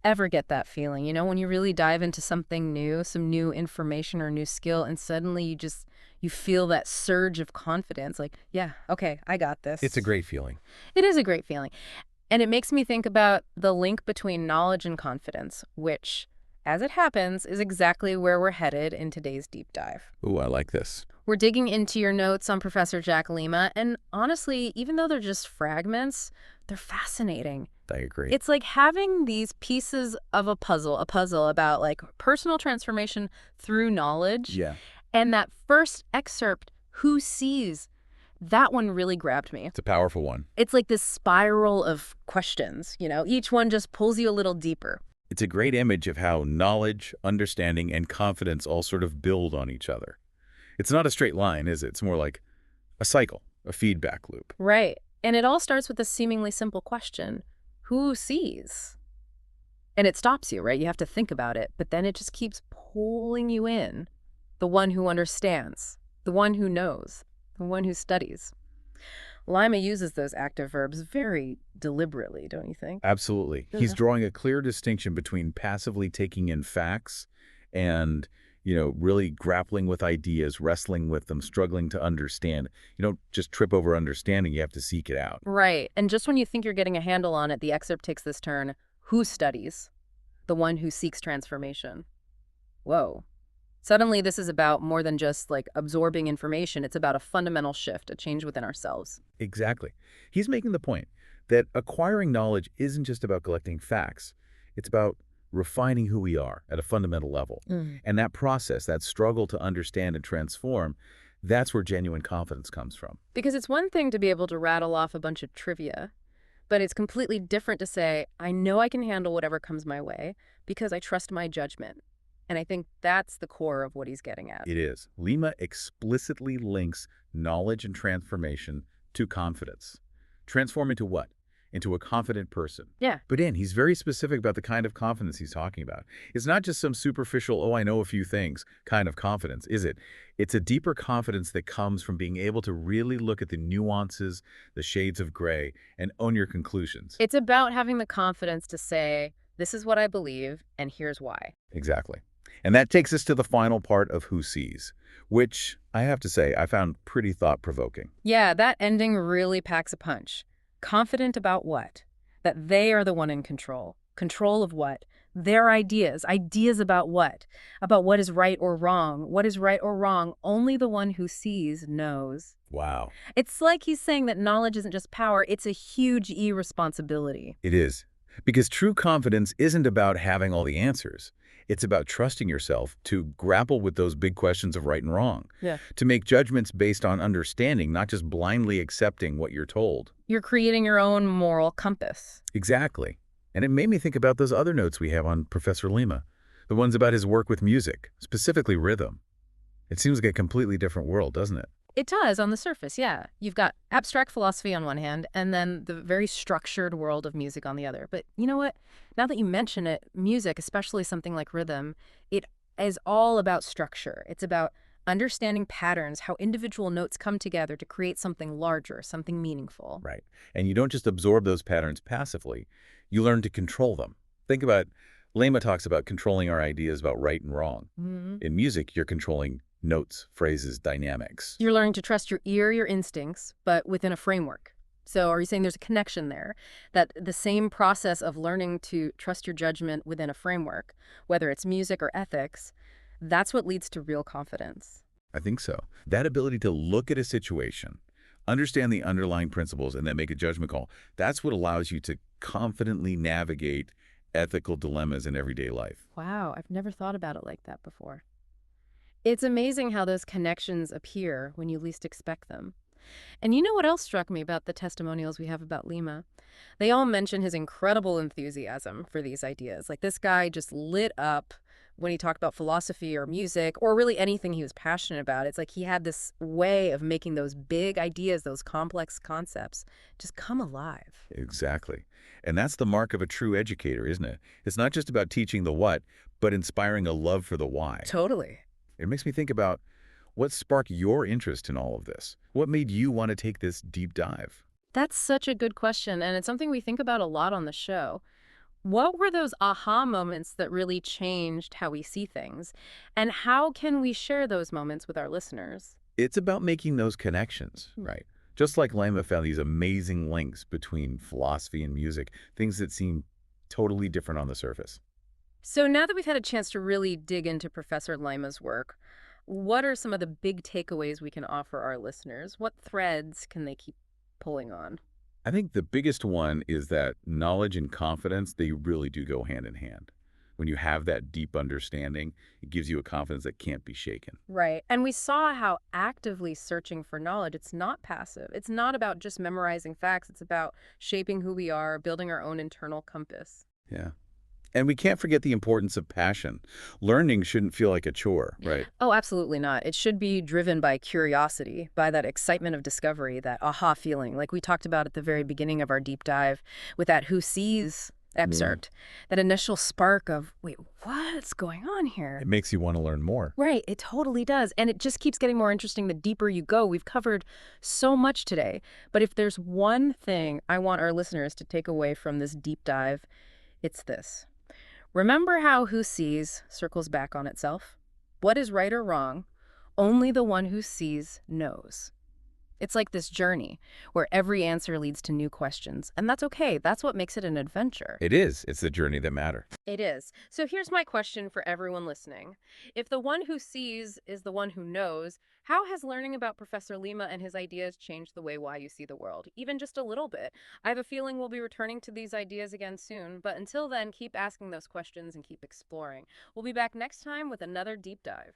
ever get that feeling, when you really dive into something new, some new information or new skill, and suddenly you feel that surge of confidence, like, yeah, okay, I got It's a this. great feeling. It is a great feeling. And it makes me think about the link between knowledge and confidence, which, as it happens, is exactly where we're headed in today's deep dive. Ooh, I like this. We're digging into your notes on Professor Jack Lima, and honestly, even though they're just fragments, they're fascinating. I agree. It's like having these pieces of a puzzle about like personal transformation through knowledge. Yeah, And that first excerpt, Who Sees, that one really grabbed me. it's a powerful one. It's like this spiral of questions, each one just pulls you a little deeper. It's a great image of how knowledge, understanding, and confidence all sort of build on each other. It's not a straight line, is it? It's more like a cycle, a feedback loop. Right. And it all starts with a seemingly simple question. Who sees? And it stops you, right? You have to think about it, but then it just keeps pulling you in. The one who understands, the one who knows, the one who studies. Lima uses those active verbs very deliberately, don't you think? Absolutely. He's drawing a clear distinction between passively taking in facts and, really grappling with ideas, wrestling with them, struggling to understand. You don't just trip over understanding, you have to seek it out. Right. And just when you think you're getting a handle on it, the excerpt takes this turn. Who studies? The one who seeks transformation. Whoa. Suddenly, this is about more than just like absorbing information. It's about a fundamental shift, a change within ourselves. Exactly. He's making the point that acquiring knowledge isn't just about collecting facts. It's about refining who we are at a fundamental level. And that process, that struggle to understand and transform, that's where genuine confidence comes from. Because it's one thing to be able to rattle off a bunch of trivia, but it's completely different to say, I know I can handle whatever comes my way because I trust my judgment. And I think that's the core of what he's getting at. It is. Lima explicitly links knowledge and transformation to confidence. Transform into what? Into a confident person. Yeah. But he's very specific about the kind of confidence he's talking about. It's not just some superficial, oh, I know a few things kind of confidence, is it? It's a deeper confidence that comes from being able to really look at the nuances, the shades of gray, and own your conclusions. It's about having the confidence to say, this is what I believe, and here's why. Exactly. And that takes us to the final part of Who Sees, which I have to say I found pretty thought-provoking. Yeah, that ending really packs a punch. Confident about what? That they are the one in control. Control of what? Their ideas. Ideas about what? About what is right or wrong. What is right or wrong, only the one who sees knows. Wow. It's like he's saying that knowledge isn't just power, it's a huge irresponsibility. It is. Because true confidence isn't about having all the answers. It's about trusting yourself to grapple with those big questions of right and wrong. Yeah. To make judgments based on understanding, not just blindly accepting what you're told. You're creating your own moral compass. Exactly. And it made me think about those other notes we have on Professor Lima, the ones about his work with music, specifically rhythm. It seems like a completely different world, doesn't it? It does on the surface, yeah. You've got abstract philosophy on one hand, and then the very structured world of music on the other. But you know what? Now that you mention it, music, especially something like rhythm, it is all about structure. It's about understanding patterns, how individual notes come together to create something larger, something meaningful. Right. And you don't just absorb those patterns passively. You learn to control them. Think about, Lema talks about controlling our ideas about right and wrong. In music, you're controlling notes, phrases, dynamics. You're learning to trust your ear, your instincts, but within a framework. So are you saying there's a connection there? That the same process of learning to trust your judgment within a framework, whether it's music or ethics, that's what leads to real confidence. I think so. That ability to look at a situation, understand the underlying principles, and then make a judgment call, that's what allows you to confidently navigate ethical dilemmas in everyday life. Wow, I've never thought about it like that before. It's amazing how those connections appear when you least expect them. And you know what else struck me about the testimonials we have about Lima? They all mention his incredible enthusiasm for these ideas. Like this guy just lit up when he talked about philosophy or music or really anything he was passionate about. It's like he had this way of making those big ideas, those complex concepts, just come alive. Exactly. And that's the mark of a true educator, isn't it? It's not just about teaching the what, but inspiring a love for the why. Totally. It makes me think about what sparked your interest in all of this. What made you want to take this deep dive? That's such a good question, and it's something we think about a lot on the show. What were those aha moments that really changed how we see things? And how can we share those moments with our listeners? It's about making those connections, right? Just like Lima found these amazing links between philosophy and music, things that seem totally different on the surface. So now that we've had a chance to really dig into Professor Lima's work, what are some of the big takeaways we can offer our listeners? What threads can they keep pulling on? I think the biggest one is that knowledge and confidence, they really do go hand in hand. When you have that deep understanding, it gives you a confidence that can't be shaken. Right. And we saw how actively searching for knowledge, it's not passive. It's not about just memorizing facts. It's about shaping who we are, building our own internal compass. Yeah. And we can't forget the importance of passion. Learning shouldn't feel like a chore, right? Oh, absolutely not. It should be driven by curiosity, by that excitement of discovery, that aha feeling, like we talked about at the very beginning of our deep dive with that Who Sees Yeah. excerpt, that initial spark of, wait, what's going on It here? makes you want to learn more. Right, it totally does. And it just keeps getting more interesting the deeper you go. We've covered so much today. But if there's one thing I want our listeners to take away from this deep dive, it's this. Remember how Who Sees circles back on itself? What is right or wrong? Only the one who sees knows. It's like this journey where every answer leads to new questions. And that's okay. That's what makes it an adventure. It is. It's the journey that matters. It is. So here's my question for everyone listening. If the one who sees is the one who knows, how has learning about Professor Lima and his ideas changed the way why you see the world? Even just a little bit. I have a feeling we'll be returning to these ideas again soon, but until then, keep asking those questions and keep exploring. We'll be back next time with another deep dive.